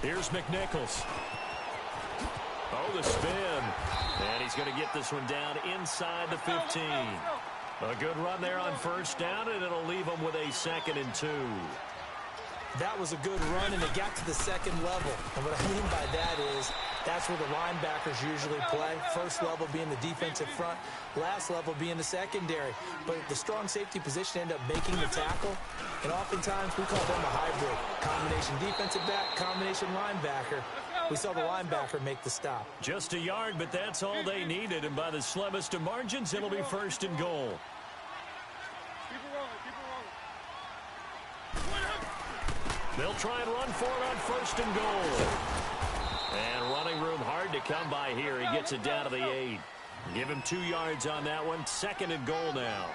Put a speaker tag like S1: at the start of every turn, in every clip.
S1: Here's McNichols. Oh, the spin. And he's going to get this one down inside the 15. A good run there on first down, and it'll leave him with a 2nd and 2.
S2: That was a good run, and it got to the second level. And what I mean by that is that's where the linebackers usually play. First level being the defensive front, last level being the secondary. But the strong safety position ended up making the tackle, and oftentimes we call them a hybrid. Combination defensive back, combination linebacker. We saw the linebacker make the stop.
S1: Just a yard, but that's all they needed, and by the slimmest of margins, it'll be 1st and goal. They'll try and run for it on 1st and goal. And running room hard to come by here. He gets it down to the 8. Give him 2 yards on that one. 2nd and goal now.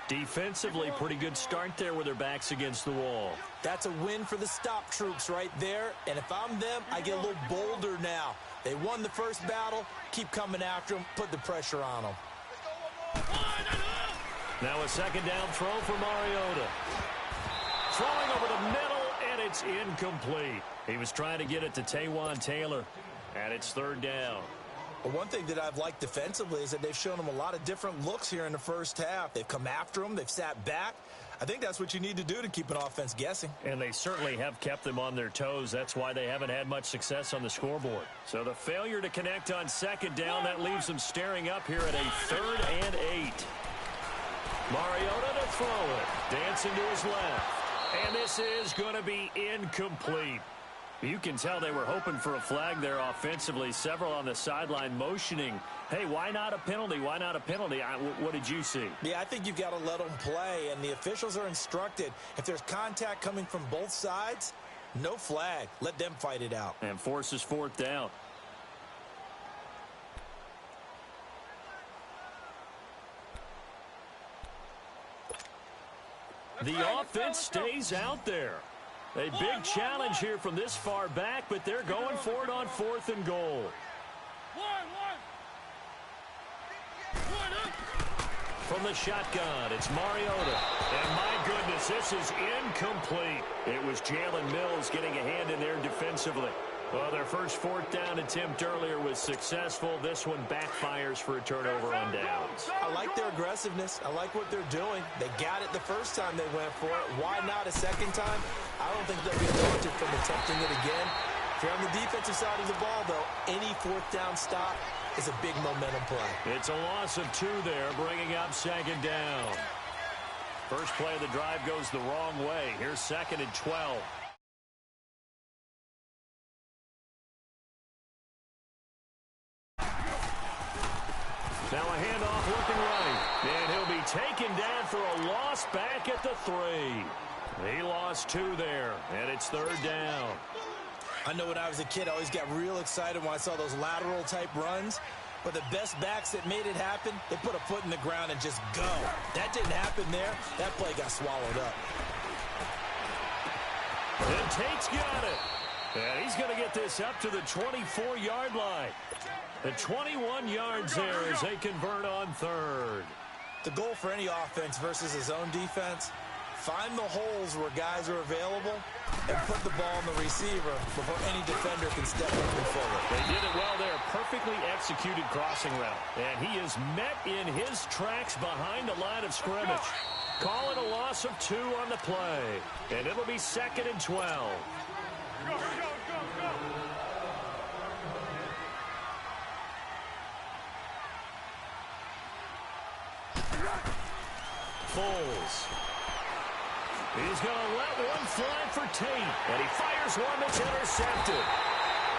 S1: Defensively, pretty good start there with their backs against the wall.
S2: That's a win for the stop troops right there. And if I'm them, I get a little bolder now. They won the first battle. Keep coming after them. Put the pressure on them.
S1: Now a 2nd down throw for Mariota. Throwing over the middle, and it's incomplete. He was trying to get it to Taywan Taylor, and it's 3rd down.
S2: Well, one thing that I've liked defensively is that they've shown him a lot of different looks here in the first half. They've come after him. They've sat back. I think that's what you need to do to keep an offense guessing.
S1: And they certainly have kept them on their toes. That's why they haven't had much success on the scoreboard. So the failure to connect on 2nd down, that leaves them staring up here at a 3rd and 8. Mariota to throw it. Dancing to his left. And this is going to be incomplete. You can tell they were hoping for a flag there offensively. Several on the sideline motioning, hey, why not a penalty? Why not a penalty? What did you see?
S2: Yeah, I think you've got to let them play, and the officials are instructed. If there's contact coming from both sides, no flag. Let them fight it out.
S1: And forces 4th down. The offense stays out there. A big challenge here from this far back, but they're going for it on 4th and goal. From the shotgun, it's Mariota. And my goodness, this is incomplete. It was Jalen Mills getting a hand in there defensively. Well, their first 4th down attempt earlier was successful. This one backfires for a turnover on downs.
S2: I like their aggressiveness. I like what they're doing. They got it the first time they went for it. Why not a second time? I don't think they'll be daunted from attempting it again. If you're on the defensive side of the ball, though, any 4th down stop is a big momentum play.
S1: It's a loss of 2 there, bringing up 2nd down. First play of the drive goes the wrong way. Here's 2nd and 12. Now a handoff looking right. And he'll be taken down for a loss back at the 3. He lost 2 there, and it's 3rd down.
S2: I know when I was a kid, I always got real excited when I saw those lateral-type runs. But the best backs that made it happen, they put a foot in the ground and just go. That didn't happen there. That play got swallowed up.
S1: And Tate's got it. And he's going to get this up to the 24-yard line. The 21 yards there as they convert on 3rd.
S2: The goal for any offense versus his own defense, find the holes where guys are available and put the ball on the receiver before any defender can step up and forward.
S1: They did it well there. Perfectly executed crossing route. And he is met in his tracks behind the line of scrimmage. Call it a loss of 2 on the play. And it'll be 2nd and 12. Go, go, go, go. Foles. He's going to let one fly for Tate. And he fires one that's intercepted.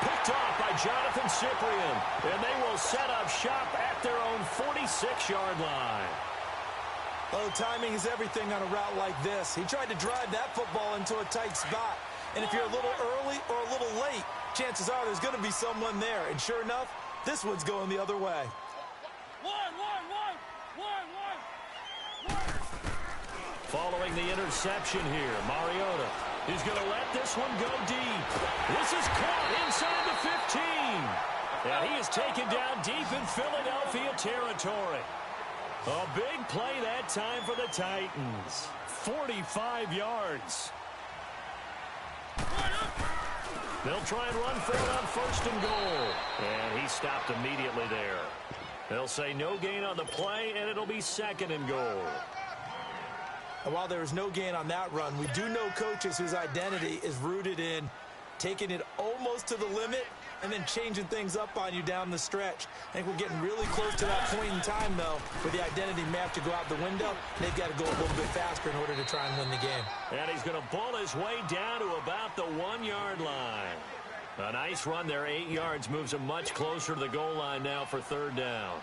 S1: Picked off by Jonathan Cyprien. And they will set up shop at their own 46-yard line.
S2: Oh, timing is everything on a route like this. He tried to drive that football into a tight spot. And if you're a little early or a little late, chances are there's going to be someone there. And sure enough, this one's going the other way.
S1: Following the interception here, Mariota is going to let this one go deep. This is caught inside the 15. And he is taken down deep in Philadelphia territory. A big play that time for the Titans. 45 yards. They'll try and run for it on first and goal. And he stopped immediately there. They'll say no gain on the play, and it'll be second and goal.
S2: And while there was no gain on that run, we do know coaches whose identity is rooted in taking it almost to the limit and then changing things up on you down the stretch. I think we're getting really close to that point in time, though, where the identity may have to go out the window. They've got to go a little bit faster in order to try and win the game.
S1: And he's going to bull his way down to about the 1-yard line. A nice run there, 8 yards, moves him much closer to the goal line now for third down.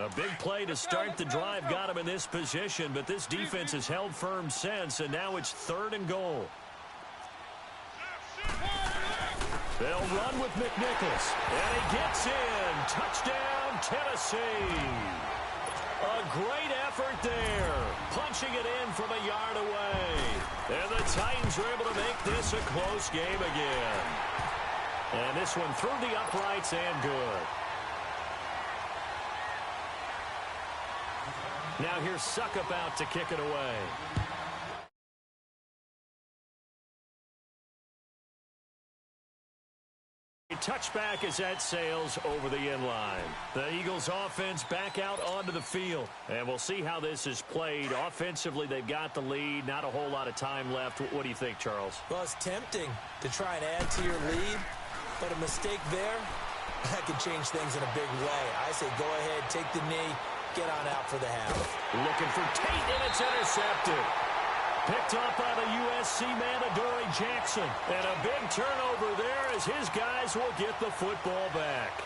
S1: A big play to start the drive got him in this position, but this defense has held firm since, and now it's third and goal. They'll run with McNichols, and he gets in. Touchdown, Tennessee. A great effort there, punching it in from a yard away. And the Titans are able to make this a close game again. And this one through the uprights and good. Now here's Suckup out to kick it away. A touchback as that sails over the end line. The Eagles offense back out onto the field. And we'll see how this is played. Offensively, they've got the lead. Not a whole lot of time left. What do you think, Charles?
S2: Well, it's tempting to try and add to your lead, but a mistake there, that could change things in a big way. I say go ahead, take the knee, get on out for the half.
S1: Looking for Tate, and it's intercepted. Picked up by the USC man, Adoree Jackson. And a big turnover there as his guys will get the football back.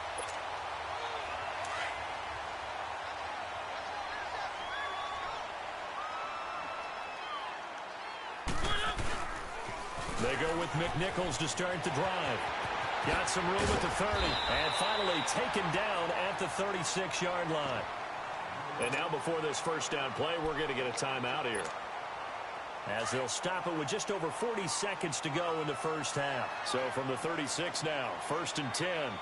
S1: They go with McNichols to start the drive. Got some room at the 30. And finally taken down at the 36-yard line. And now before this first down play, we're going to get a timeout here, as they'll stop it with just over 40 seconds to go in the first half. So from the 36 now, 1st and 10.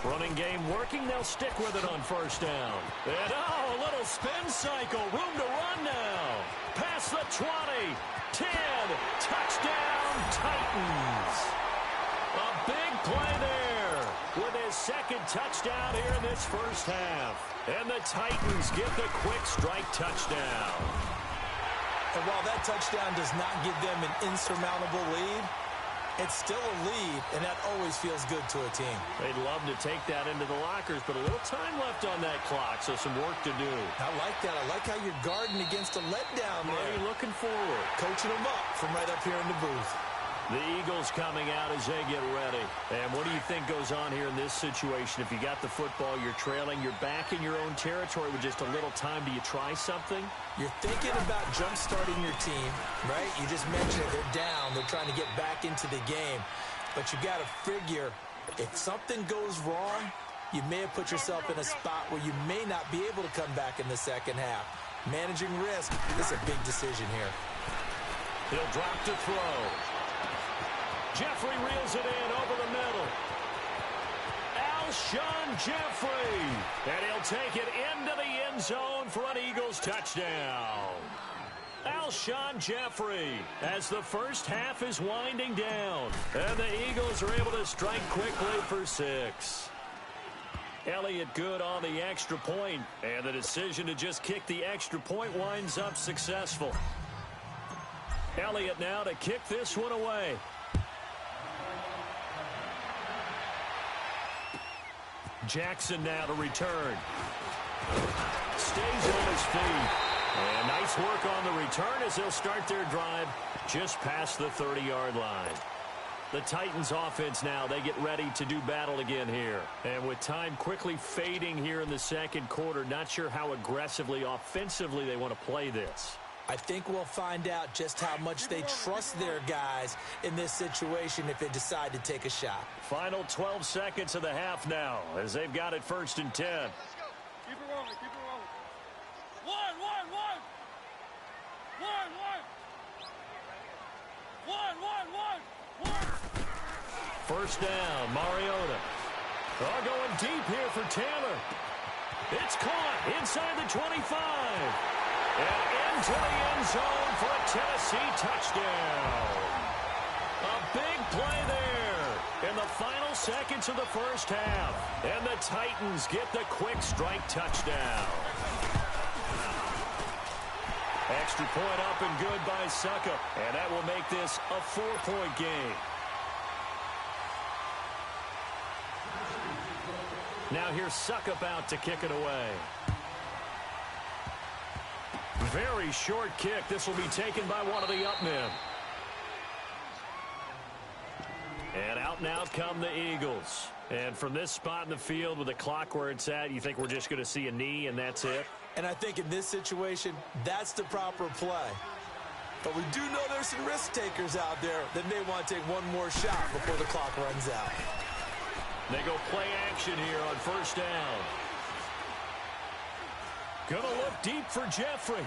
S1: Running game working. They'll stick with it on first down. And a little spin cycle. Room to run now. Past the 20. 10. Touchdown, Titans. A big play there with his second touchdown here in this first half. And the Titans get the quick strike touchdown.
S2: And while that touchdown does not give them an insurmountable lead, it's still a lead, and that always feels good to a team.
S1: They'd love to take that into the lockers, but a little time left on that clock, so some work to do.
S2: I like that. I like how you're guarding against a letdown there.
S1: Are you looking forward?
S2: Coaching them up from right up here in the booth.
S1: The Eagles coming out as they get ready. And what do you think goes on here in this situation? If you got the football, you're trailing, you're back in your own territory with just a little time. Do you try something?
S2: You're thinking about jump-starting your team, right? You just mentioned it. They're down. They're trying to get back into the game. But you got to figure, if something goes wrong, you may have put yourself in a spot where you may not be able to come back in the second half. Managing risk, this is a big decision here.
S1: He'll drop to throw. Jeffrey reels it in over the middle. Alshon Jeffrey. And he'll take it into the end zone for an Eagles touchdown. Alshon Jeffrey as the first half is winding down. And the Eagles are able to strike quickly for 6. Elliott good on the extra point. And the decision to just kick the extra point winds up successful. Elliott now to kick this one away. Jackson now to return. Stays on his feet. And nice work on the return as they'll start their drive just past the 30-yard line. The Titans offense now, they get ready to do battle again here. And with time quickly fading here in the second quarter, not sure how aggressively, offensively they want to play this.
S2: I think we'll find out just how much they trust their guys in this situation if they decide to take a shot.
S1: Final 12 seconds of the half now as they've got it 1st and 10.
S3: Keep it rolling, keep it rolling. One.
S1: First down, Mariota. Going deep here for Taylor. It's caught inside the 25. And into the end zone for a Tennessee touchdown. A big play there in the final seconds of the first half. And the Titans get the quick strike touchdown. Extra point up and good by Suckup. And that will make this a 4-point game. Now here's Suckup out to kick it away. Very short kick. This will be taken by one of the up men. And out and out come the Eagles. And from this spot in the field with the clock where it's at, you think we're just going to see a knee and that's it?
S2: And I think in this situation, that's the proper play. But we do know there's some risk takers out there that may want to take one more shot before the clock runs out.
S1: They go play action here on first down. Gonna look deep for Jeffrey.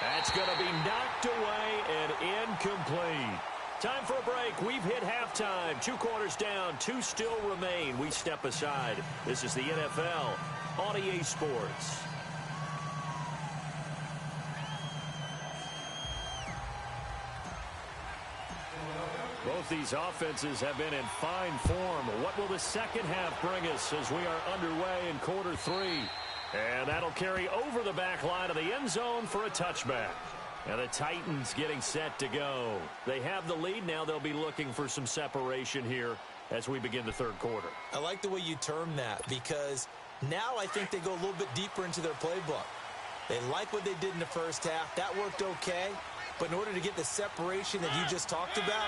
S1: That's gonna be knocked away and incomplete. Time for a break. We've hit halftime. 2 quarters down, 2 still remain. We step aside. This is the NFL on EA Sports. Both these offenses have been in fine form. What will the second half bring us as we are underway in quarter 3? And that'll carry over the back line of the end zone for a touchback. And the Titans getting set to go. They have the lead. Now they'll be looking for some separation here as we begin the third quarter.
S2: I like the way you term that because now I think they go a little bit deeper into their playbook. They like what they did in the first half. That worked okay. But in order to get the separation that you just talked about,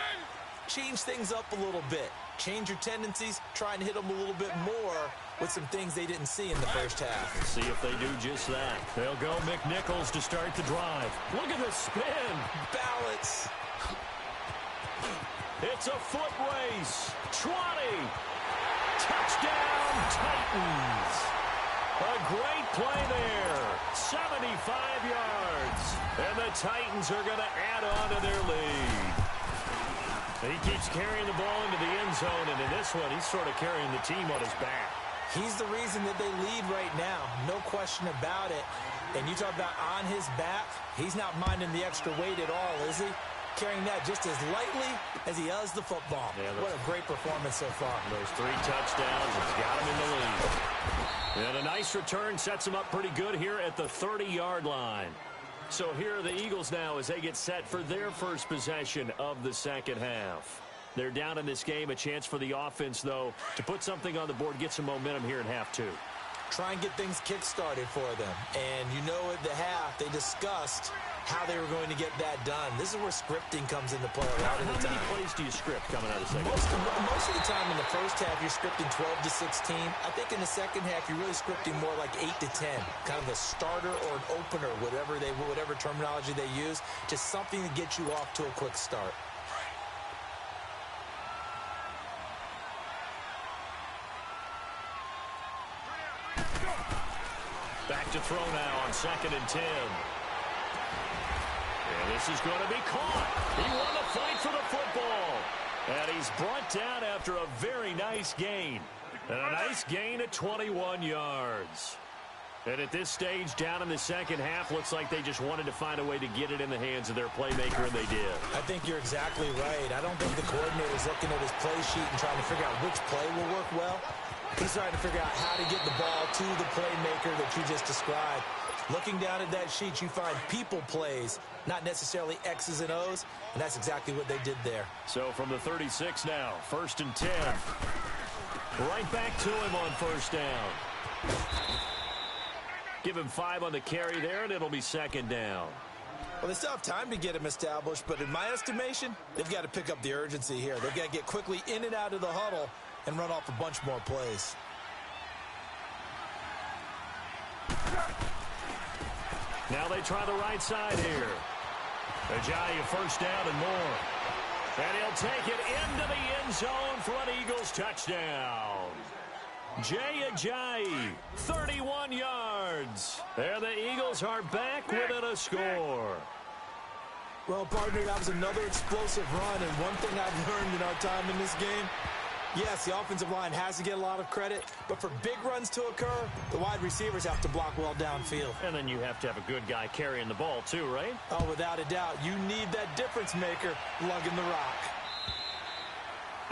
S2: change things up a little bit. Change your tendencies. Try and hit them a little bit more with some things they didn't see in the first half.
S1: Let's see if they do just that. They'll go McNichols to start the drive. Look at the spin.
S2: Balance.
S1: It's a foot race. 20. Touchdown, Titans. A great play there. 75 yards. And the Titans are going to add on to their lead. He keeps carrying the ball into the end zone, and in this one, he's sort of carrying the team on his back.
S2: He's the reason that they lead right now. No question about it. And you talk about on his back, he's not minding the extra weight at all, is he? Carrying that just as lightly as he does the football. Yeah, what a great performance so far.
S1: Those 3 touchdowns has got him in the lead. And a nice return sets him up pretty good here at the 30-yard line. So here are the Eagles now as they get set for their first possession of the second half. They're down in this game. A chance for the offense, though, to put something on the board, get some momentum here in half 2.
S2: Try and get things kick-started for them. And you know at the half, they discussed how they were going to get that done. This is where scripting comes into play a lot of the time.
S1: How many plays do you script coming out of the second
S2: half? Most of the time in the first half, you're scripting 12 to 16. I think in the second half, you're really scripting more like 8 to 10. Kind of a starter or an opener, whatever terminology they use. Just something to get you off to a quick start.
S1: Back to throw now on 2nd and 10. And this is going to be caught. He won the fight for the football. And he's brought down after a very nice gain. And a nice gain at 21 yards. And at this stage, down in the second half, looks like they just wanted to find a way to get it in the hands of their playmaker, and they did.
S2: I think you're exactly right. I don't think the coordinator's looking at his play sheet and trying to figure out which play will work well. He's trying to figure out how to get the ball to the playmaker that you just described. Looking down at that sheet, you find people plays, not necessarily X's and O's, and that's exactly what they did there.
S1: So from the 36 now, 1st and 10. Right back to him on first down. Give him 5 on the carry there, and it'll be 2nd down.
S2: Well, they still have time to get him established, but in my estimation, they've got to pick up the urgency here. They've got to get quickly in and out of the huddle and run off a bunch more plays.
S1: Now they try the right side here. Ajayi, first down and more. And he'll take it into the end zone for an Eagles touchdown. Jay Ajayi, 31 yards. And the Eagles are back within a score.
S2: Well, partner, that was another explosive run, and one thing I've learned in our time in this game, Yes, the offensive line has to get a lot of credit, but for big runs to occur, the wide receivers have to block well downfield.
S1: And then you have to have a good guy carrying the ball too, right?
S2: Oh, without a doubt. You need that difference maker lugging the rock.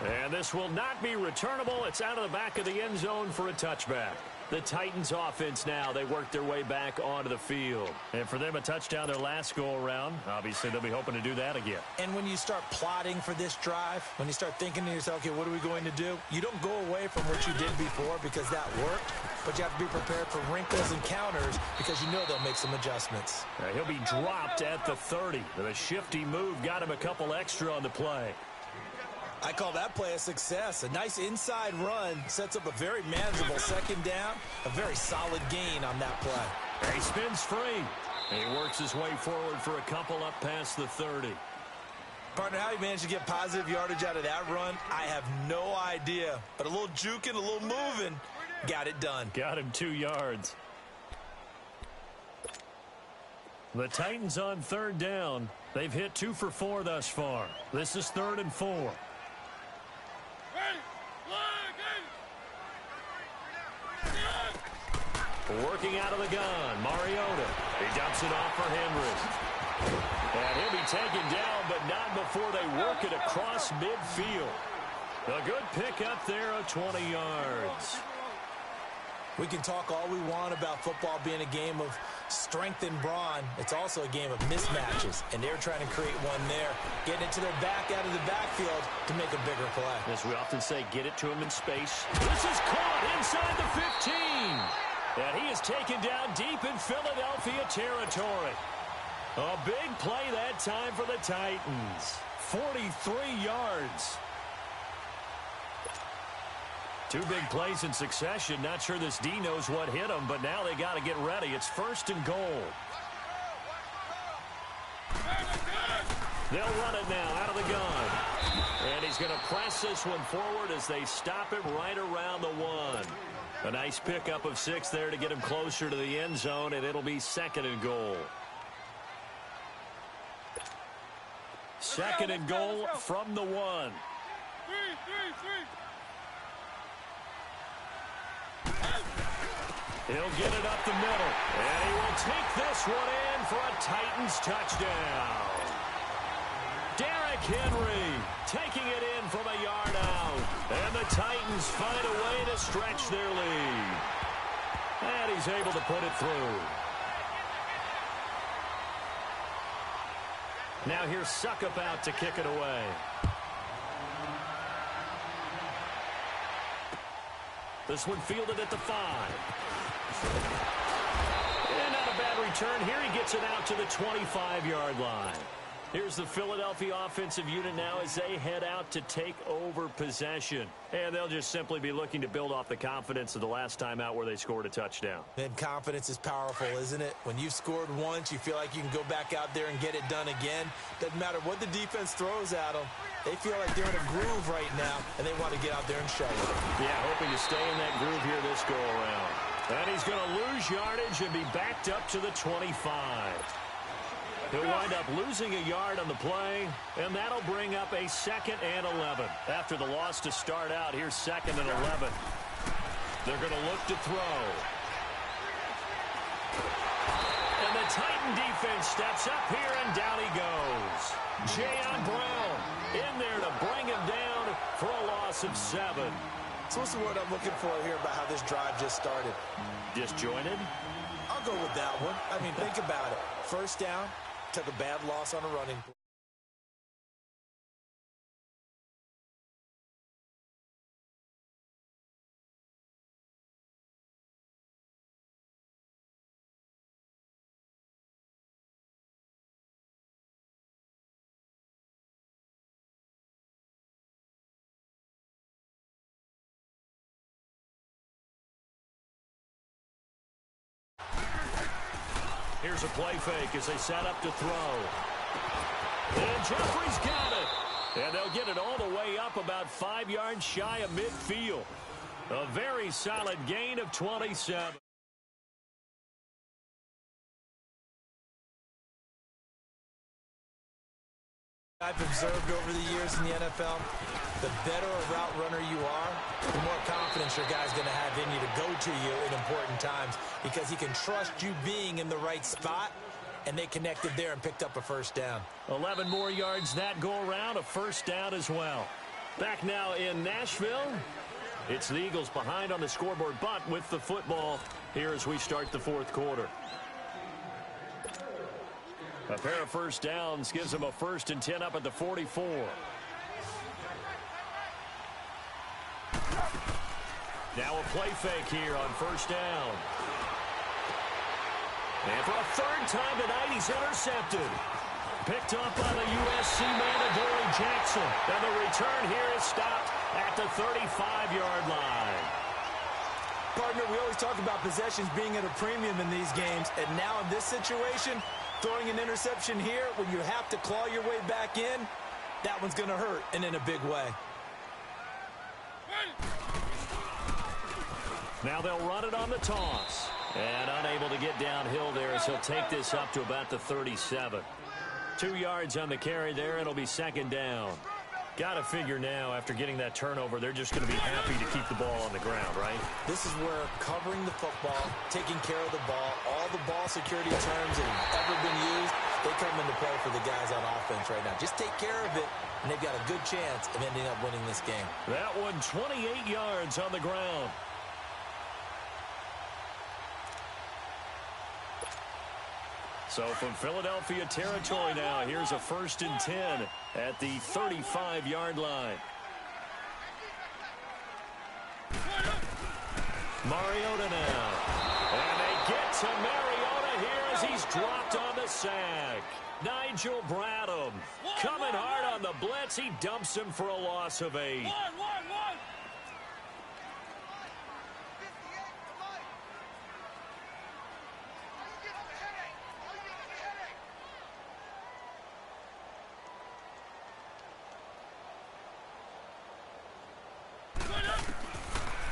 S1: And this will not be returnable. It's out of the back of the end zone for a touchback. The Titans offense now, they work their way back onto the field. And for them, a touchdown their last go-around. Obviously, they'll be hoping to do that again.
S2: And when you start plotting for this drive, when you start thinking to yourself, okay, what are we going to do? You don't go away from what you did before because that worked, but you have to be prepared for wrinkles and counters because you know they'll make some adjustments.
S1: He'll be dropped at the 30. The shifty move got him a couple extra on the play.
S2: I call that play a success. A nice inside run sets up a very manageable second down, a very solid gain on that play.
S1: He spins free. He works his way forward for a couple up past the 30.
S2: Partner, how he managed to get positive yardage out of that run, I have no idea. But a little juking, a little moving, got it done.
S1: Got him 2 yards. The Titans on third down. They've hit 2 for 4 thus far. This is 3rd and 4. Working out of the gun, Mariota. He dumps it off for Henry. And he'll be taken down, but not before they work it across midfield. A good pickup there of 20 yards.
S2: We can talk all we want about football being a game of strength and brawn. It's also a game of mismatches, and they're trying to create one there, getting it to their back out of the backfield to make a bigger play.
S1: As we often say, get it to him in space. This is caught inside the 15. And he is taken down deep in Philadelphia territory. A big play that time for the Titans. 43 yards. 2 big plays in succession. Not sure this D knows what hit him, but now they got to get ready. It's 1st and goal. They'll run it now out of the gun. And he's going to press this one forward as they stop it right around the 1. A nice pickup of 6 there to get him closer to the end zone, and it'll be 2nd and goal. 2nd and goal from the 1. He'll get it up the middle, and he will take this one in for a Titans touchdown. Derrick Henry taking it in from a yard out, and the Titans find a way to stretch their lead. And he's able to put it through. Now here's Suckup out to kick it away. This one fielded at the 5. And not a bad return. Here he gets it out to the 25-yard line. Here's the Philadelphia offensive unit now as they head out to take over possession. And they'll just simply be looking to build off the confidence of the last time out where they scored a touchdown.
S2: And confidence is powerful, isn't it? When you've scored once, you feel like you can go back out there and get it done again. Doesn't matter what the defense throws at them. They feel like they're in a groove right now, and they want to get out there and show it.
S1: Yeah, hoping to stay in that groove here this go-around. And he's going to lose yardage and be backed up to the 25. He'll wind up losing a yard on the play, and that'll bring up a 2nd and 11. After the loss to start out, here's 2nd and 11. They're going to look to throw. And the Titan defense steps up here, and down he goes. Jayon Brown in there to bring him down for a loss of 7.
S2: So what's the word I'm looking for here about how this drive just started?
S1: Disjointed?
S2: I'll go with that one. I mean, think about it. First down, took a bad loss on a running play.
S1: Here's a play fake as they set up to throw. And Jeffrey's got it. And they'll get it all the way up about 5 yards shy of midfield. A very solid gain of 27.
S2: I've observed over the years in the NFL, the better a route runner you are, the more confidence your guy's going to have in you to go to you in important times because he can trust you being in the right spot, and they connected there and picked up a first down.
S1: 11 more yards that go around, a first down as well. Back now in Nashville. It's the Eagles behind on the scoreboard, but with the football here as we start the fourth quarter. A pair of first downs gives them a 1st and 10 up at the 44. Now a play fake here on first down. And for a third time tonight, he's intercepted. Picked up by the USC man, Adoree Jackson. And the return here is stopped at the 35-yard line.
S2: Partner, we always talk about possessions being at a premium in these games, and now in this situation, throwing an interception here when you have to claw your way back in, that one's going to hurt, and in a big way.
S1: Now they'll run it on the toss. And unable to get downhill there as he'll take this up to about the 37. 2 yards on the carry there. It'll be second down. Got to figure now, after getting that turnover, they're just going to be happy to keep the ball on the ground, right?
S2: This is where covering the football, taking care of the ball, all the ball security terms that have ever been used, they come into play for the guys on offense right now. Just take care of it, and they've got a good chance of ending up winning this game.
S1: That one, 28 yards on the ground. So from Philadelphia territory now, here's a 1st and 10 at the 35-yard line. Mariota now. And they get to Mariota here as he's dropped on the sack. Nigel Bradham coming hard on the blitz. He dumps him for a loss of 8.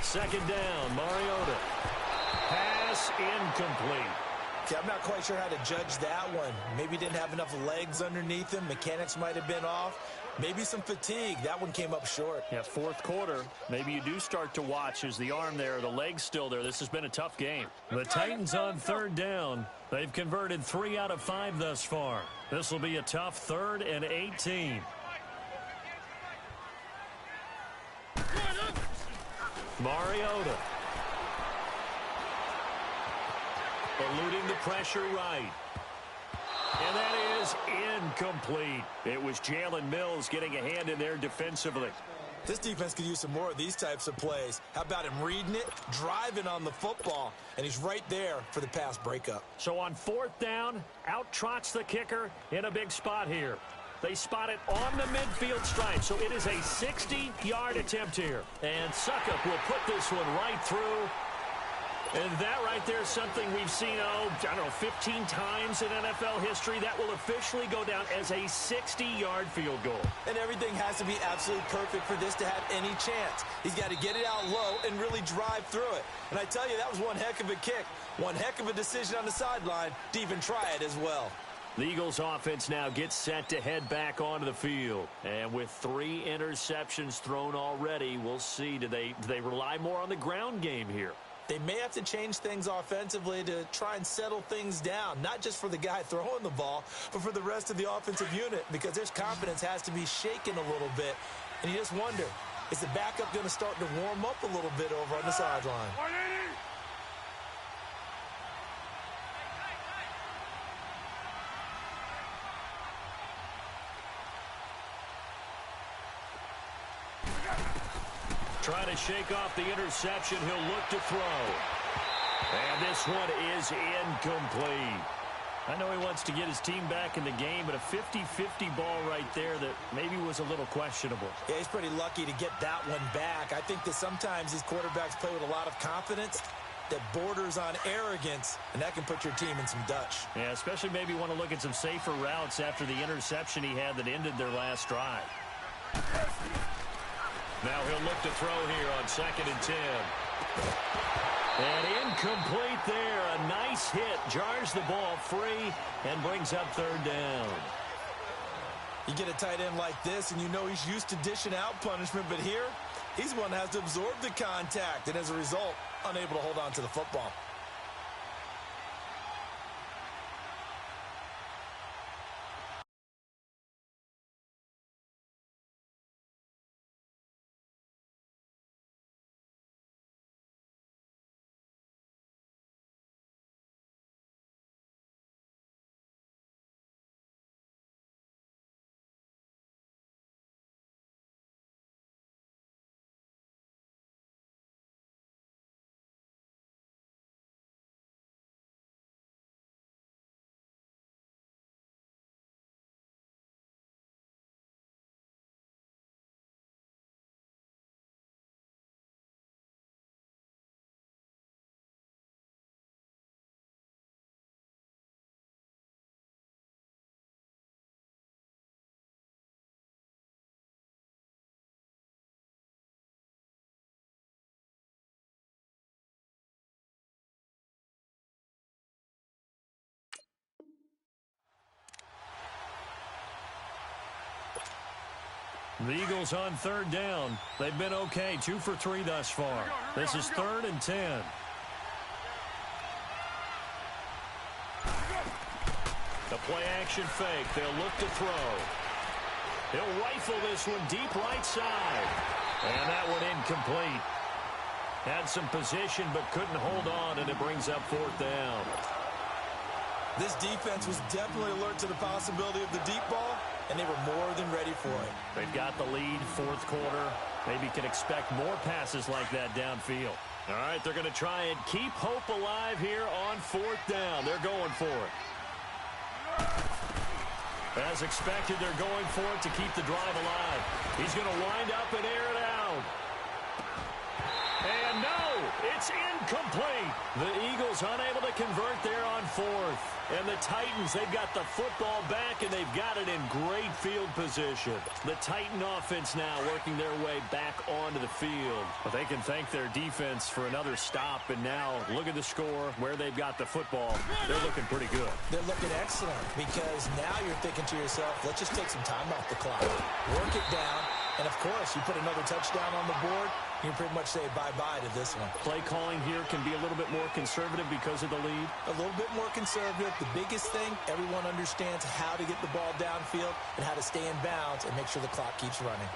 S1: Second down, Mariota. Pass incomplete.
S2: Okay, I'm not quite sure how to judge that one. Maybe didn't have enough legs underneath him. Mechanics might have been off. Maybe some fatigue. That one came up short.
S1: Yeah, fourth quarter. Maybe you do start to watch as the arm there, the leg's still there. This has been a tough game. The Titans on third down. They've converted 3 out of 5 thus far. This will be a tough 3rd and 18. Mariota. Eluding the pressure right. And that is incomplete. It was Jalen Mills getting a hand in there defensively.
S2: This defense could use some more of these types of plays. How about him reading it, driving on the football, and he's right there for the pass breakup.
S1: So on 4th down, out trots the kicker in a big spot here. They spot it on the midfield stripe, so it is a 60-yard attempt here. And Suckup will put this one right through. And that right there is something we've seen, I don't know, 15 times in NFL history. That will officially go down as a 60-yard field goal.
S2: And everything has to be absolutely perfect for this to have any chance. He's got to get it out low and really drive through it. And I tell you, that was one heck of a kick. One heck of a decision on the sideline to even try it as well.
S1: The Eagles offense now gets set to head back onto the field. And with 3 interceptions thrown already, we'll see. Do they rely more on the ground game here?
S2: They may have to change things offensively to try and settle things down, not just for the guy throwing the ball, but for the rest of the offensive unit, because their confidence has to be shaken a little bit. And you just wonder, is the backup going to start to warm up a little bit over on the sideline?
S1: Trying to shake off the interception. He'll look to throw. And this one is incomplete. I know he wants to get his team back in the game, but a 50-50 ball right there that maybe was a little questionable.
S2: Yeah, he's pretty lucky to get that one back. I think that sometimes these quarterbacks play with a lot of confidence that borders on arrogance, and that can put your team in some Dutch.
S1: Yeah, especially maybe want to look at some safer routes after the interception he had that ended their last drive. Now he'll look to throw here on 2nd and 10. And incomplete there. A nice hit. Jars the ball free and brings up 3rd down.
S2: You get a tight end like this, and you know he's used to dishing out punishment, but here, he's the one that has to absorb the contact, and as a result, unable to hold on to the football.
S1: The Eagles on third down. They've been okay, 2 for 3 thus far. This is 3rd and 10. The play action fake. They'll look to throw. He'll rifle this one deep right side. And that one incomplete. Had some position but couldn't hold on, and it brings up 4th down.
S2: This defense was definitely alert to the possibility of the deep ball, and they were more than ready for it.
S1: They've got the lead, 4th quarter. Maybe can expect more passes like that downfield. All right, they're going to try and keep hope alive here on 4th down. They're going for it. As expected, they're going for it to keep the drive alive. He's going to wind up and air it out. And no, it's incomplete. The Eagles unable to convert there on 4th. And the Titans, they've got the football back, and they've got it in great field position. The Titan offense now working their way back onto the field. But they can thank their defense for another stop. And now look at the score, where they've got the football. They're looking pretty good.
S2: They're looking excellent because now you're thinking to yourself, let's just take some time off the clock. Work it down. And, of course, you put another touchdown on the board, you can pretty much say bye-bye to this one.
S1: Play calling here can be a little bit more conservative because of the lead.
S2: A little bit more conservative. The biggest thing, everyone understands how to get the ball downfield and how to stay in bounds and make sure the clock keeps running.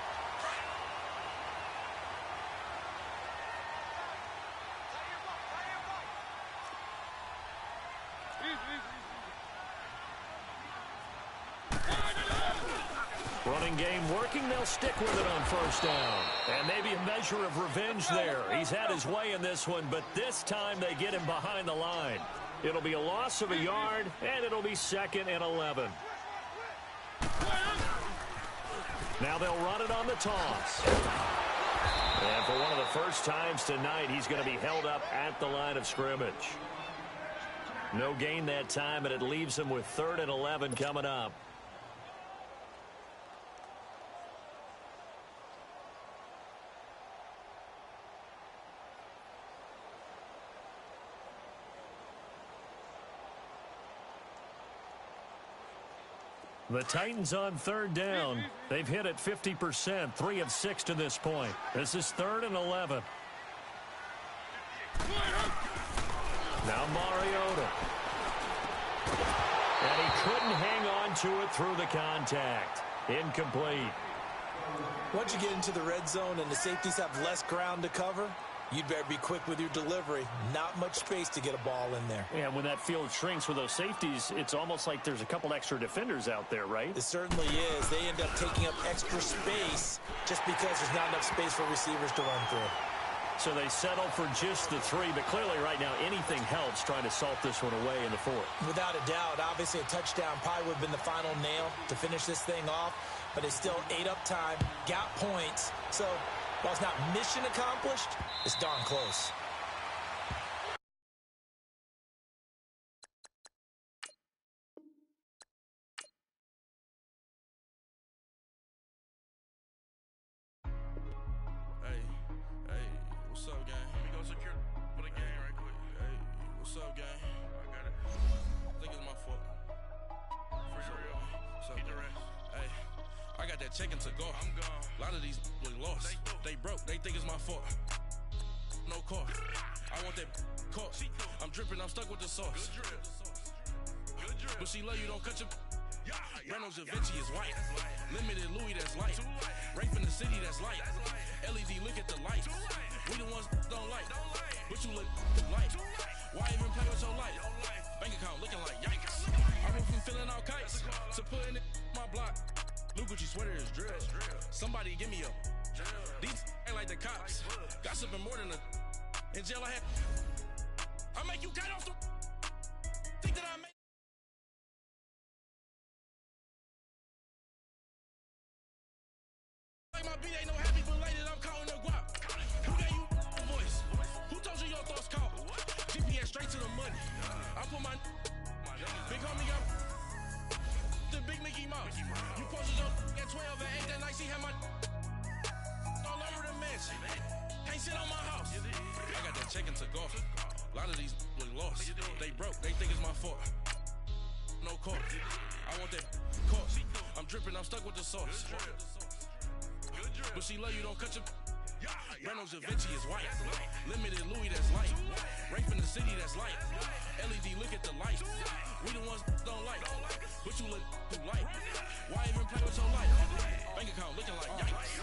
S1: Running game working. They'll stick with it on 1st down. And maybe a measure of revenge there. He's had his way in this one, but this time they get him behind the line. It'll be a loss of a yard, and it'll be 2nd and 11. Now they'll run it on the toss. And for one of the first times tonight, he's going to be held up at the line of scrimmage. No gain that time, and it leaves him with 3rd and 11 coming up. The Titans on 3rd down. They've hit it 50%, 3 of 6 to this point. This is 3rd and 11. Now Mariota. And he couldn't hang on to it through the contact. Incomplete.
S2: Once you get into the red zone and the safeties have less ground to cover, you'd better be quick with your delivery. Not much space to get a ball in there.
S1: Yeah, when that field shrinks with those safeties, it's almost like there's a couple extra defenders out there, right?
S2: It certainly is. They end up taking up extra space just because there's not enough space for receivers to run through.
S1: So they settle for just the 3, but clearly right now anything helps trying to salt this one away in the 4th.
S2: Without a doubt, obviously a touchdown probably would have been the final nail to finish this thing off, but it's still ate up time, got points, so while it's not mission accomplished, it's darn close.
S4: Hey, what's up, gang? Let me go secure for the game right quick. Hey, what's up, gang? I got it. I think it's my fault. For real. What's up, get the rest. Hey. that check-in to go. I'm gone. A lot of these look lost. They broke. They think it's my fault. No car. I want that caught. I'm dripping. I'm stuck with the sauce. But she love you. Don't cut your. Reynolds Da Vinci is white. Limited Louis, that's light. Rape in the city, that's light. LED, look at the lights. We the ones don't like. But you look light. Why even play with your life? Bank account looking like yikes. I went from filling out kites to putting it in my block. Blue Gucci sweater is drill. Somebody give me a. These ain't like the cops. Gossiping more than a. In jail I had. I make you cut off the. Think that I make. My beat ain't no happy belated, I'm counting the guap. Who gave you a voice? Who told you your thoughts count? GPS straight to the money. I put my big homie up the big Mickey Mouse. You posted your at 12 and 8 that night, she had my all over the mansion. Can't sit on my house. I got that check-in to go. A lot of these look lost. They broke, they think it's my fault. No car. I want that caught. I'm dripping, I'm stuck with the sauce. But she love you, don't cut your. Reynolds Da Vinci is white. Limited Louis, that's light. Rape in the city, that's light. LED, look at the lights. We the ones don't like. But you look too light. Why even play with your life? Bank account looking like yikes.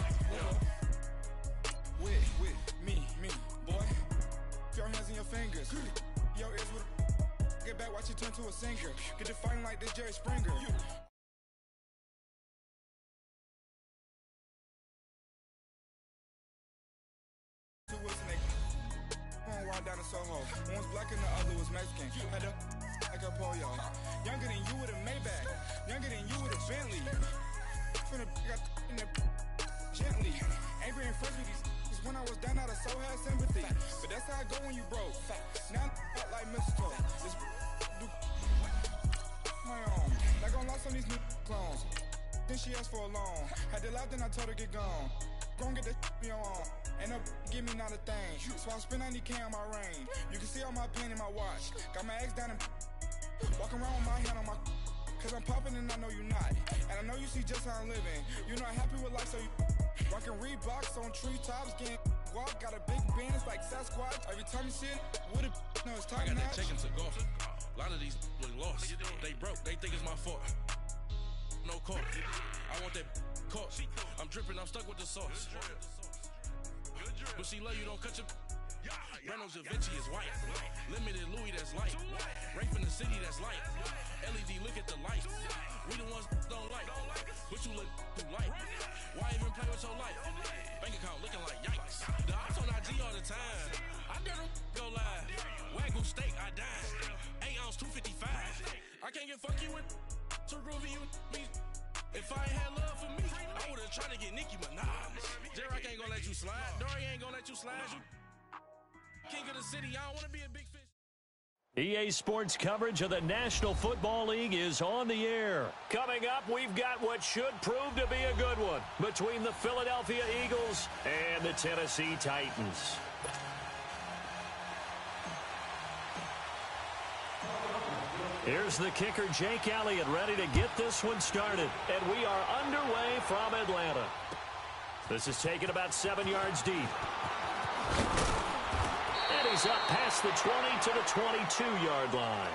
S5: With me, boy. Your hands in your fingers. Your ears with a. Get back, watch you turn to a singer. Get to fighting like this Jerry Springer. Down in Soho. One was black and the other was Mexican. Had a like a polio. Younger than you with a Maybach. Younger than you with a Bentley. From the got in the gently. Angry and fresh with these when I was down out of so had sympathy. But that's how I go when you broke. Now I'm like mistletoe. This do my own. Not gonna lost on these new clones. Then she asked for a loan. Had to laugh, then I told her get gone. Gon' get that me on. Ain't no give me not a thing. So I spend 90K on my ring. You can see all my pain in my watch. Got my ex down and walking around with my hand on my. Cause I'm popping and I know you not. And I know you see just how I'm living. You're not happy with life, so you rockin' Reeboks on treetops, getting guap. Got a big band, it's like Sasquatch. Every time you see it, with it, no, it's top
S4: I got
S5: notch.
S4: that check-in to go. A lot of these look lost. They broke, they think it's my fault. No car. I want that caught. I'm dripping, I'm stuck with the sauce. But she love you, don't cut your. Reynolds Da Vinci is white. Limited Louis, that's light. Rape in the city, that's light. LED, look at the lights. We the ones don't like. But you look too light. Why even play with your life? Bank account looking like yikes. The ops on IG all the time. I dare them go live. Wagyu steak, I died. 8 ounce, 255. I can't get fuck you with too groovy you me. If I ain't had love for me, I would've tried to get Nicki Minaj. J-Rock ain't gonna let you slide. Dory ain't gonna let you slide. You king of the city, I don't wanna be a big fish.
S1: EA Sports coverage of the National Football League is on the air. Coming up, we've got what should prove to be a good one between the Philadelphia Eagles and the Tennessee Titans. Here's the kicker, Jake Elliott, ready to get this one started. And we are underway from Atlanta. This is taken about 7 yards deep. And he's up past the 20 to the 22-yard line.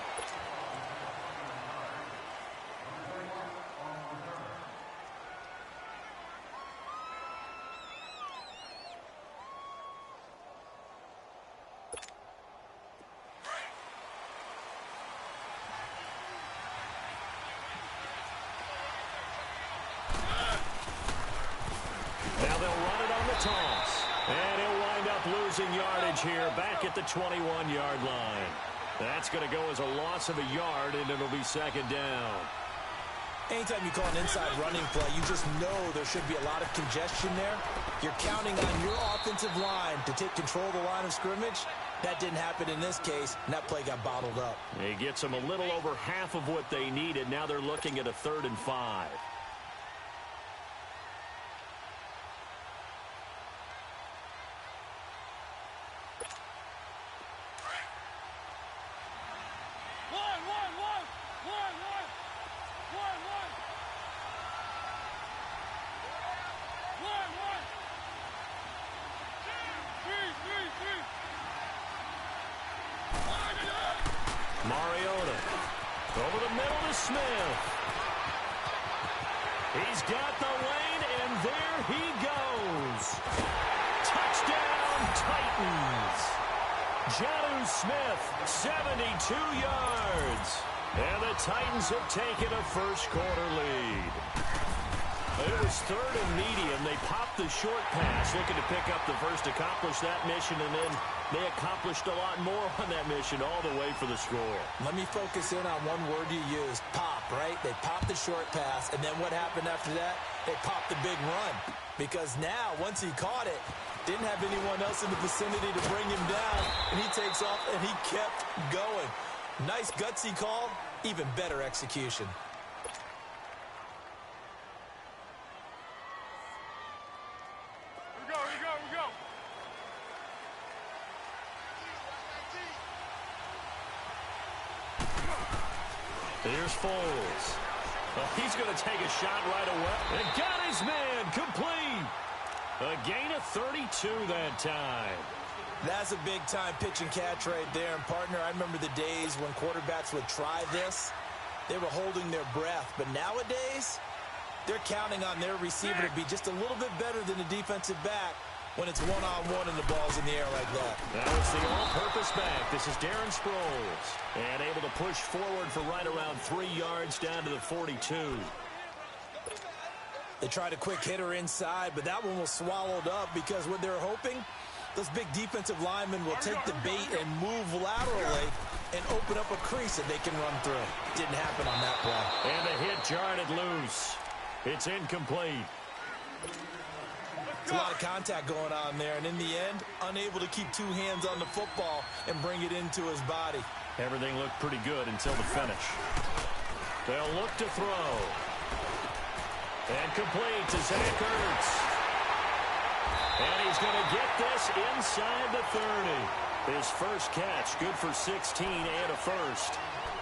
S1: Toss. And he'll wind up losing yardage here back at the 21-yard line. That's going to go as a loss of a yard, and it'll be second down.
S2: Anytime you call an inside running play, you just know there should be a lot of congestion there. You're counting on your offensive line to take control of the line of scrimmage. That didn't happen in this case, and that play got bottled up.
S1: It gets them a little over half of what they needed. Now they're looking at a 3rd and 5. Mariota. Over the middle to Smith. He's got the lane, and there he goes. Touchdown, Titans. Jonnu Smith, 72 yards. And the Titans have taken a first-quarter lead. It was third and medium. They popped the short pass, looking to pick up the first, accomplish that mission, and then they accomplished a lot more on that mission all the way for the score.
S2: Let me focus in on one word you used, pop, right? They popped the short pass, and then what happened after that? They popped the big run. Because now, once he caught it, didn't have anyone else in the vicinity to bring him down, and he takes off, and he kept going. Nice gutsy call, even better execution.
S1: Here's Foles. Well, he's going to take a shot right away. And got his man complete. A gain of 32 that time.
S2: That's a big-time pitch and catch right there. And, partner, I remember the days when quarterbacks would try this. They were holding their breath. But nowadays, they're counting on their receiver to be just a little bit better than the defensive back when it's one-on-one and the ball's in the air like that.
S1: Now it's the all-purpose back. This is Darren Sproles. And able to push forward for right around 3 yards down to the 42.
S2: They tried a quick hitter inside, but that one was swallowed up because what they're hoping, those big defensive linemen will take the bait and move laterally and open up a crease that they can run through. Didn't happen on that play.
S1: And the hit jarred it loose. It's incomplete.
S2: There's a lot of contact going on there, and in the end, unable to keep two hands on the football and bring it into his body.
S1: Everything looked pretty good until the finish. They'll look to throw. And complete to Zach Ertz. And he's going to get this inside the 30. His first catch, good for 16 and a first.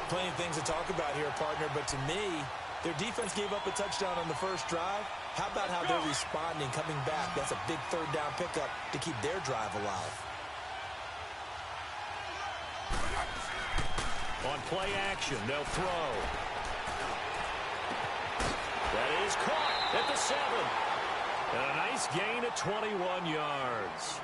S2: Plenty of things to talk about here, partner, but to me, their defense gave up a touchdown on the first drive. How about how they're responding, coming back? That's a big third down pickup to keep their drive alive.
S1: On play action, they'll throw. That is caught at the 7. And a nice gain of 21 yards.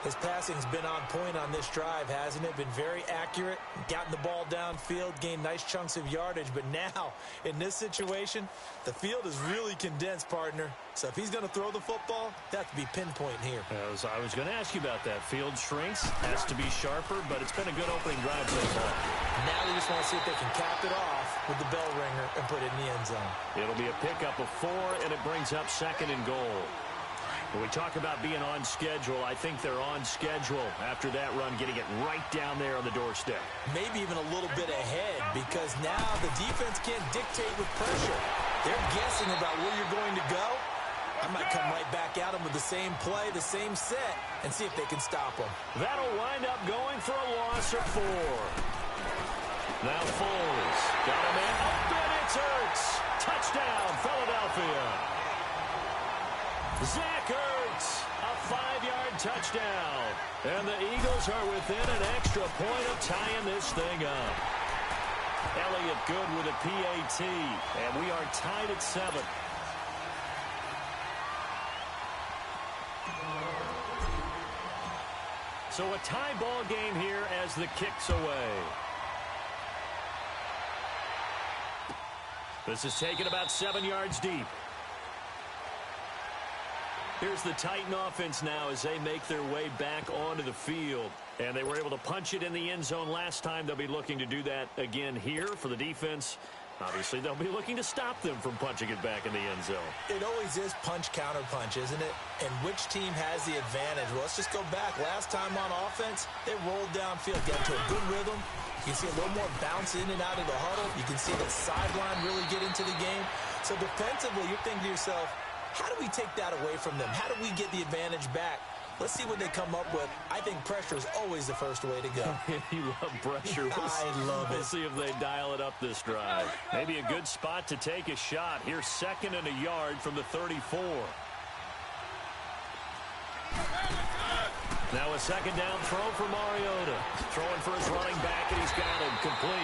S2: His passing's been on point on this drive, hasn't it? Been very accurate, gotten the ball downfield, gained nice chunks of yardage. But now, in this situation, the field is really condensed, partner. So if he's going to throw the football, that to be pinpoint here.
S1: I was going to ask you about that. Field shrinks, has to be sharper, but it's been a good opening drive so far.
S2: Now they just want to see if they can cap it off with the bell ringer and put it in the end zone.
S1: It'll be a pickup of 4, and it brings up 2nd and goal. When we talk about being on schedule, I think they're on schedule after that run, getting it right down there on the doorstep.
S2: Maybe even a little bit ahead, because now the defense can't dictate with pressure. They're guessing about where you're going to go. I might come right back at them with the same play, the same set, and see if they can stop them.
S1: That'll wind up going for a loss of 4. Now Foles got him in. Open, it's Ertz. Touchdown, Philadelphia. Zach Ertz, a 5-yard touchdown. And the Eagles are within an extra point of tying this thing up. Elliott good with a PAT, and we are tied at 7. So a tie ball game here as the kick's away. This is taken about 7 yards deep. Here's the Titan offense now as they make their way back onto the field. And they were able to punch it in the end zone last time. They'll be looking to do that again here for the defense. Obviously, they'll be looking to stop them from punching it back in the end zone.
S2: It always is punch-counter-punch, isn't it? And which team has the advantage? Well, let's just go back. Last time on offense, they rolled downfield, got to a good rhythm. You can see a little more bounce in and out of the huddle. You can see the sideline really get into the game. So defensively, you're thinking to yourself, how do we take that away from them? How do we get the advantage back? Let's see what they come up with. I think pressure is always the first way to go.
S1: You love pressure.
S2: I love it.
S1: We'll see if they dial it up this drive. Maybe a good spot to take a shot. Here's 2nd and a yard from the 34. Now a 2nd down throw for Mariota. Throwing for his running back, and he's got him complete.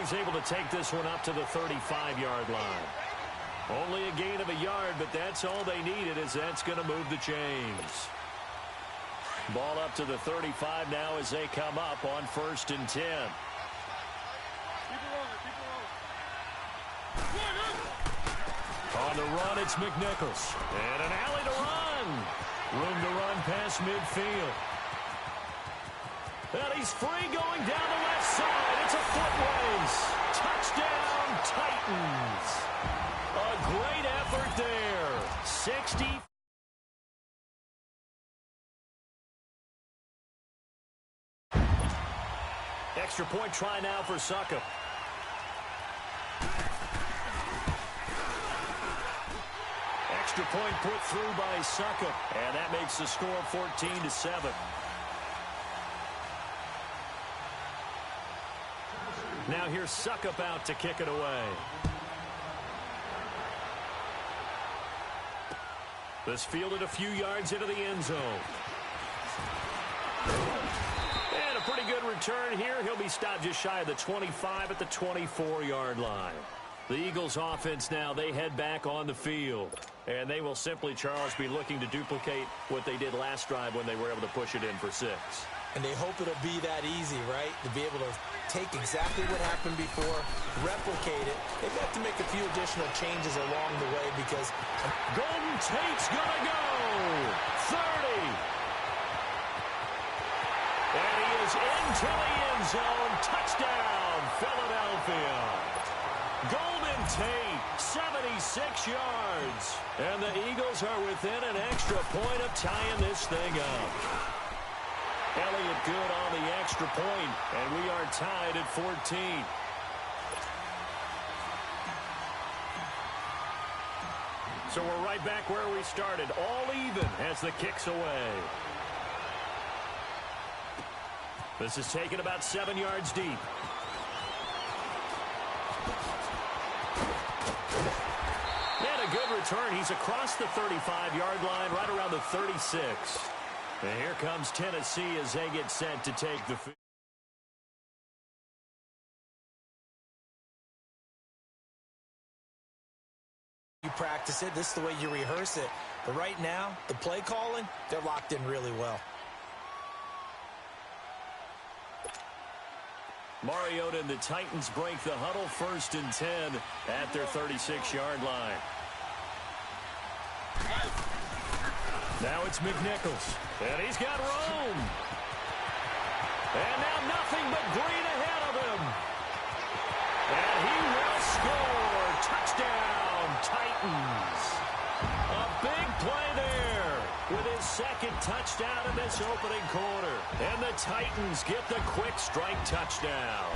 S1: he's able to take this one up to the 35-yard line. Only a gain of a yard, but that's all they needed, as that's going to move the chains. Ball up to the 35 now as they come up on 1st and 10. On the run, it's McNichols. And an alley to run. Room to run past midfield. And he's free going down the left side. It's a foot race. Touchdown, Titans. A great effort there. 60. Extra point try now for Suckup. Extra point put through by Suckup. And that makes the score 14-7. Now here's Suckup out to kick it away. This fielded a few yards into the end zone. And a pretty good return here. He'll be stopped just shy of the 25 at the 24-yard line. The Eagles offense now, they head back on the field. And they will simply, Charles, be looking to duplicate what they did last drive when they were able to push it in for 6.
S2: And they hope it'll be that easy, right? To be able to take exactly what happened before, replicate it. They've got to make a few additional changes along the way because
S1: Golden Tate's gonna go 30. And he is into the end zone. Touchdown, Philadelphia. Golden Tate, 76 yards. And the Eagles are within an extra point of tying this thing up. Elliott good on the extra point, and we are tied at 14. So we're right back where we started, all even as the kick's away. This is taken about 7 yards deep. And a good return. He's across the 35-yard line, right around the 36. And here comes Tennessee as they get set to take the field.
S2: you practice it. This is the way you rehearse it. But right now, the play calling, they're locked in really well.
S1: Mariota and the Titans break the huddle, 1st and 10 at their 36-yard line. Now it's McNichols, and he's got room. And now nothing but green ahead of him. And he will score. Touchdown, Titans. A big play there with his 2nd touchdown in this opening quarter. And the Titans get the quick strike touchdown.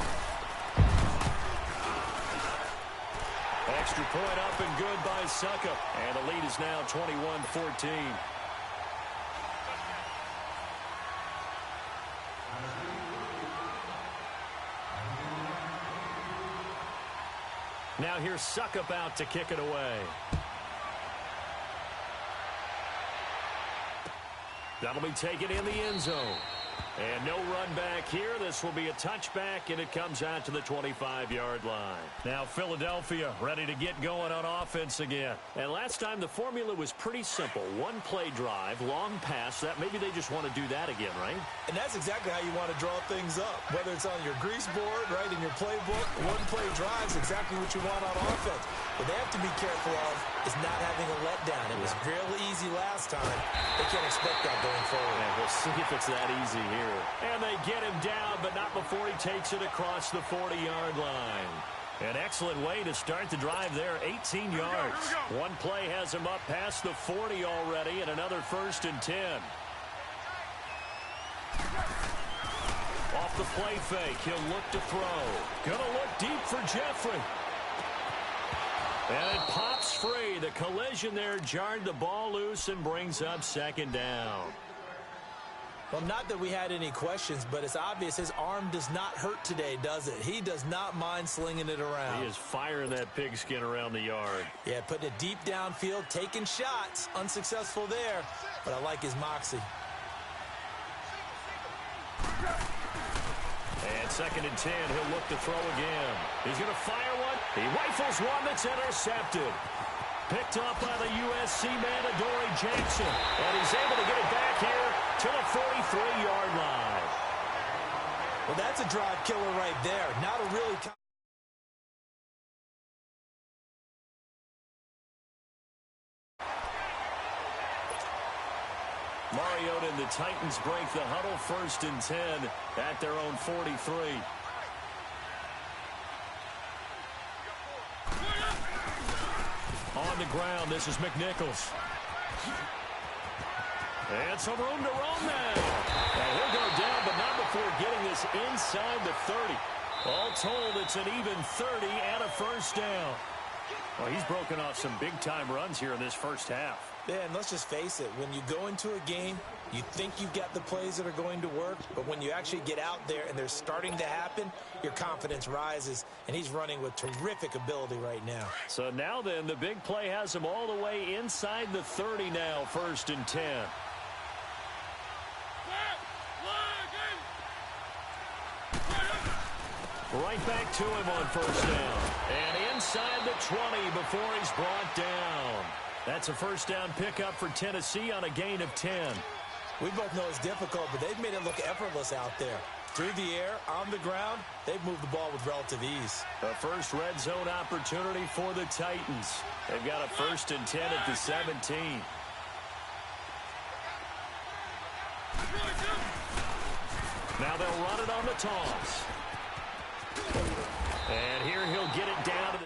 S1: Extra point up and good by Suckup. And the lead is now 21-14. Now here's Suckup out to kick it away. That'll be taken in the end zone. And no run back here. This will be a touchback, and it comes out to the 25-yard line. Now Philadelphia ready to get going on offense again. And last time the formula was pretty simple. One play drive, long pass. That maybe they just want to do that again, right?
S2: And that's exactly how you want to draw things up. Whether it's on your grease board, right, in your playbook, one play drive is exactly what you want on offense. What they have to be careful of is not having a letdown. It was real easy last time. They can't expect that going forward.
S1: Yeah, we'll see if it's that easy here. And they get him down, but not before he takes it across the 40-yard line. An excellent way to start the drive there, 18 yards. One play has him up past the 40 already, and another 1st and 10. Off the play fake, he'll look to throw. Gonna look deep for Jeffrey. And it pops free. The collision there jarred the ball loose and brings up 2nd down.
S2: Well, not that we had any questions, but it's obvious his arm does not hurt today, does it? He does not mind slinging it around.
S1: He is firing that pigskin around the yard.
S2: Yeah, putting it deep downfield, taking shots. Unsuccessful there, but I like his moxie.
S1: And 2nd and 10, he'll look to throw again. He's going to fire one. He rifles one that's intercepted. Picked up by the USC man, Adoree Jackson. And he's able to get it back here to the 43-yard line.
S2: Well, that's a drive killer right there. Not a really...
S1: Mariota and the Titans break the huddle, 1st and 10 at their own 43. On the ground, this is McNichols. And some room to roam now. And he'll go down, but not before getting this inside the 30. All told, it's an even 30 and a 1st down. Well, he's broken off some big-time runs here in this first half.
S2: Yeah, and let's just face it. When you go into a game, you think you've got the plays that are going to work, but when you actually get out there and they're starting to happen, your confidence rises, and he's running with terrific ability right now.
S1: So now then, the big play has him all the way inside the 30 now, 1st and 10. Right back to him on 1st down. And inside the 20 before he's brought down. That's a 1st down pickup for Tennessee on a gain of 10.
S2: We both know it's difficult, but they've made it look effortless out there. Through the air, on the ground, they've moved the ball with relative ease.
S1: The first red zone opportunity for the Titans. They've got a 1st and 10 at the 17. Now they'll run it on the toss. And here he'll get it down to the...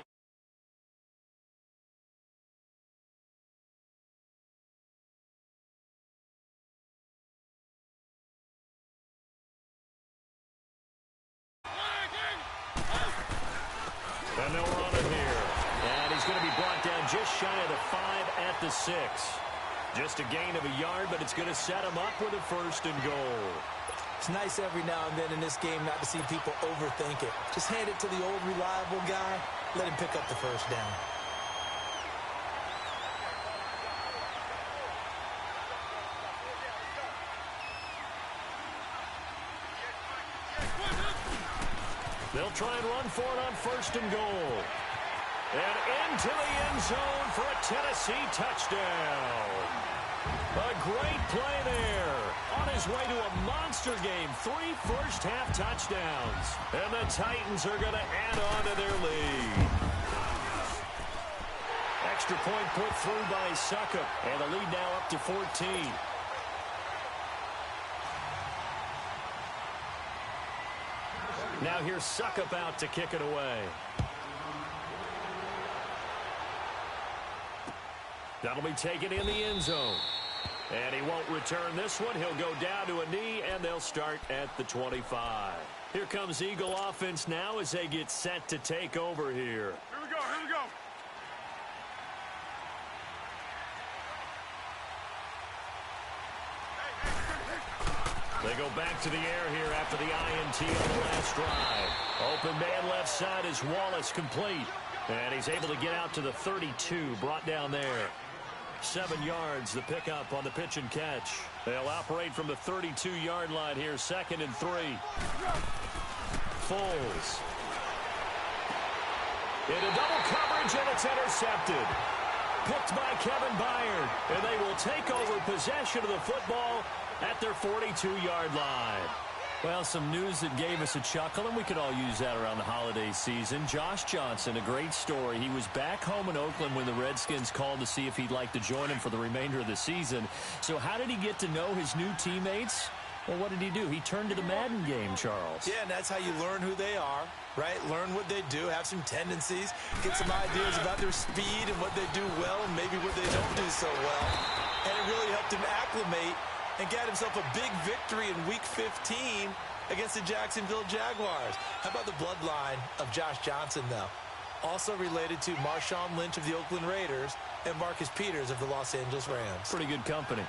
S1: And they'll run it here. And he's going to be brought down just shy of the 5 at the 6. Just a gain of a yard, but it's going to set him up with a 1st and goal.
S2: It's nice every now and then in this game not to see people overthink it. Just hand it to the old reliable guy. Let him pick up the 1st down.
S1: They'll try and run for it on 1st and goal. And into the end zone for a Tennessee touchdown. A great play there. On his way to a monster game. 3 first-half touchdowns. And the Titans are going to add on to their lead. Extra point put through by Succop. And the lead now up to 14. Now here's Succop out to kick it away. That'll be taken in the end zone. And he won't return this one. He'll go down to a knee, and they'll start at the 25. Here comes Eagle offense now as they get set to take over here.
S3: Here we go, here we go.
S1: They go back to the air here after the INT on the last drive. Open man left side is Wallace, complete. And he's able to get out to the 32, brought down there. 7 yards, the pickup on the pitch and catch. They'll operate from the 32-yard line here, 2nd and 3. Foles. Into double coverage, and it's intercepted. Picked by Kevin Byard, and they will take over possession of the football at their 42-yard line. Well, some news that gave us a chuckle, and we could all use that around the holiday season. Josh Johnson, a great story. He was back home in Oakland when the Redskins called to see if he'd like to join him for the remainder of the season. So how did he get to know his new teammates? Well, what did he do? He turned to the Madden game, Charles.
S2: Yeah, and that's how you learn who they are, right? Learn what they do, have some tendencies, get some ideas about their speed and what they do well and maybe what they don't do so well. And it really helped him acclimate and got himself a big victory in Week 15 against the Jacksonville Jaguars. How about the bloodline of Josh Johnson, though? Also related to Marshawn Lynch of the Oakland Raiders and Marcus Peters of the Los Angeles Rams.
S1: Pretty good company.